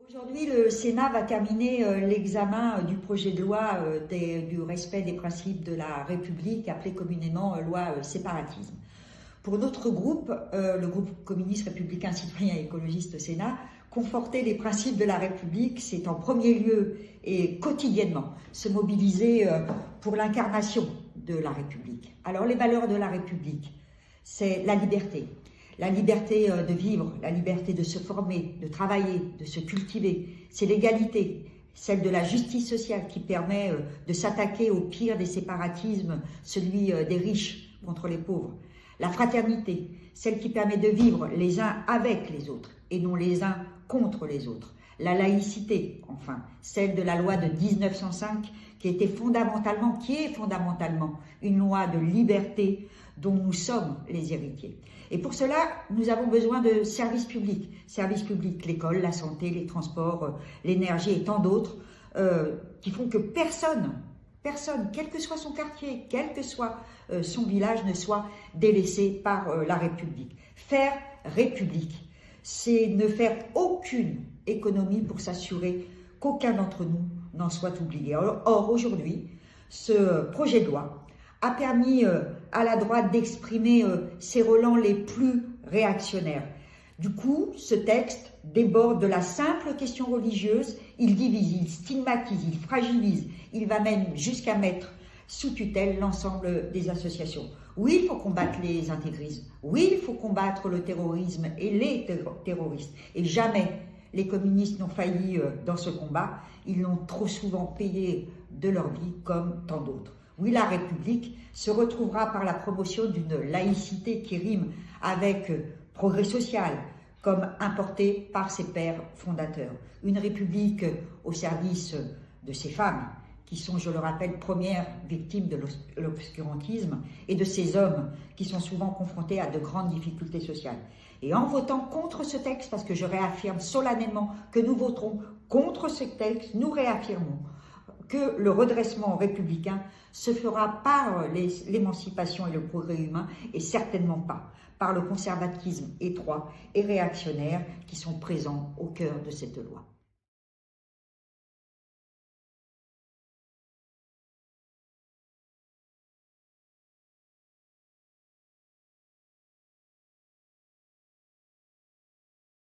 Aujourd'hui, le Sénat va terminer l'examen du projet de loi du respect des principes de la République, appelé communément loi séparatisme. Pour notre groupe, le groupe communiste républicain citoyen et écologiste au Sénat, conforter les principes de la République, c'est en premier lieu et quotidiennement se mobiliser pour l'incarnation de la République. Alors les valeurs de la République, c'est la liberté de vivre, la liberté de se former, de travailler, de se cultiver. C'est l'égalité, celle de la justice sociale qui permet de s'attaquer au pire des séparatismes, celui des riches contre les pauvres. La fraternité, celle qui permet de vivre les uns avec les autres et non les uns contre les autres. La laïcité, enfin, celle de la loi de 1905 qui est fondamentalement une loi de liberté dont nous sommes les héritiers. Et pour cela, nous avons besoin de services publics, l'école, la santé, les transports, l'énergie et tant d'autres, qui font que personne, quel que soit son quartier, quel que soit son village, ne soit délaissé par la République. Faire République, c'est ne faire aucune économie pour s'assurer qu'aucun d'entre nous n'en soit oublié. Or, aujourd'hui, ce projet de loi a permis à la droite d'exprimer ses relents les plus réactionnaires. Du coup, ce texte déborde de la simple question religieuse, il divise, il stigmatise, il fragilise, il va même jusqu'à mettre sous tutelle l'ensemble des associations. Oui, il faut combattre les intégrismes, oui, il faut combattre le terrorisme et les terroristes, et jamais les communistes n'ont failli dans ce combat, ils l'ont trop souvent payé de leur vie comme tant d'autres. Oui, la République se retrouvera par la promotion d'une laïcité qui rime avec progrès social, comme importé par ses pères fondateurs. Une République au service de ces femmes, qui sont, je le rappelle, premières victimes de l'obscurantisme, et de ces hommes qui sont souvent confrontés à de grandes difficultés sociales. Et en votant contre ce texte, parce que je réaffirme solennellement que nous voterons contre ce texte, nous réaffirmons que le redressement républicain se fera par l'émancipation et le progrès humain et certainement pas par le conservatisme étroit et réactionnaire qui sont présents au cœur de cette loi.